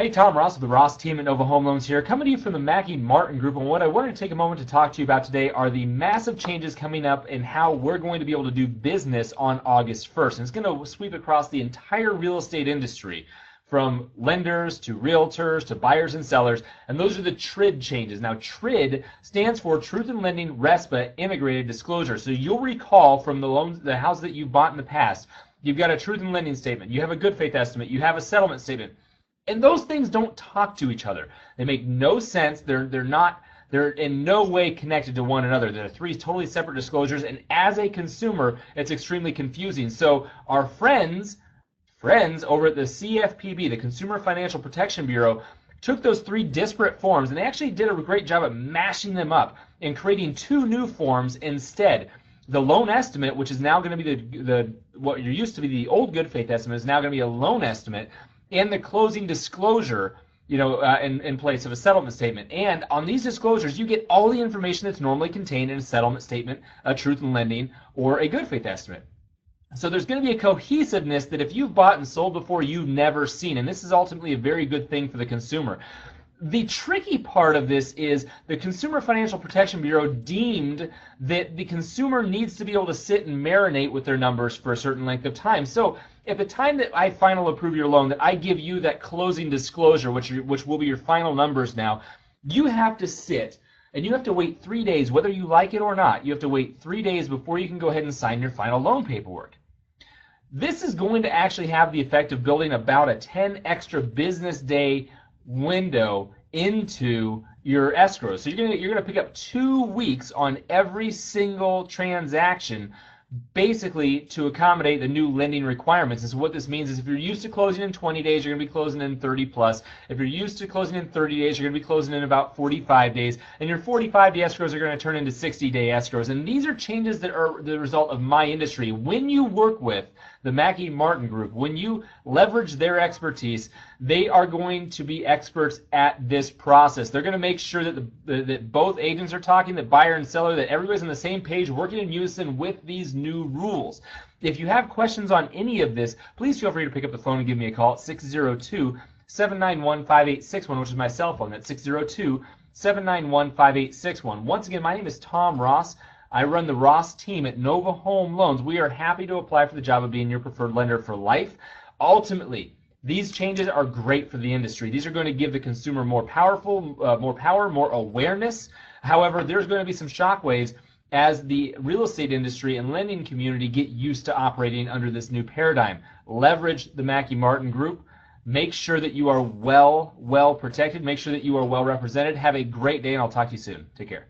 Hey, Tom Ross with the Ross team at Nova Home Loans here, coming to you from the Mackey Martin Group. And what I wanted to take a moment to talk to you about today are the massive changes coming up in how we're going to be able to do business on August 1st. And it's going to sweep across the entire real estate industry, from lenders to realtors to buyers and sellers. And those are the TRID changes. Now, TRID stands for Truth in Lending RESPA Integrated Disclosure. So you'll recall from the house that you've bought in the past, you've got a Truth in Lending statement, you have a good faith estimate, you have a settlement statement. And those things don't talk to each other. They make no sense. They're in no way connected to one another. They're three totally separate disclosures, and as a consumer, it's extremely confusing. So our friends over at the CFPB, the Consumer Financial Protection Bureau, took those three disparate forms, and they actually did a great job at mashing them up and creating two new forms instead. The loan estimate, which is now going to be what used to be the old good faith estimate, is now going to be a loan estimate, and the closing disclosure, in place of a settlement statement. And on these disclosures, you get all the information that's normally contained in a settlement statement, a truth in lending, or a good faith estimate. So there's going to be a cohesiveness that if you've bought and sold before, you've never seen. And this is ultimately a very good thing for the consumer. The tricky part of this is the Consumer Financial Protection Bureau deemed that the consumer needs to be able to sit and marinate with their numbers for a certain length of time. So at the time that I final approve your loan, that I give you that closing disclosure, which will be your final numbers now, you have to sit and you have to wait 3 days, whether you like it or not. You have to wait 3 days before you can go ahead and sign your final loan paperwork. This is going to actually have the effect of building about a 10 extra business day window into your escrow. So you're gonna pick up 2 weeks on every single transaction, basically to accommodate the new lending requirements. And so what this means is if you're used to closing in 20 days, you're going to be closing in 30 plus. If you're used to closing in 30 days, you're going to be closing in about 45 days. And your 45-day escrows are going to turn into 60-day escrows. And these are changes that are the result of my industry. When you work with the Mackey Martin Group, when you leverage their expertise, they are going to be experts at this process. They're going to make sure that that both agents are talking, that buyer and seller, that everybody's on the same page, working in unison with these new rules. If you have questions on any of this, please feel free to pick up the phone and give me a call at 602-791-5861, which is my cell phone. That's 602-791-5861. Once again, my name is Tom Ross. I run the Ross team at Nova Home Loans. We are happy to apply for the job of being your preferred lender for life. Ultimately, these changes are great for the industry. These are going to give the consumer more power, more awareness. However, there's going to be some shockwaves as the real estate industry and lending community get used to operating under this new paradigm. Leverage the Mackey Martin Group. Make sure that you are well protected. Make sure that you are well represented. Have a great day, and I'll talk to you soon. Take care.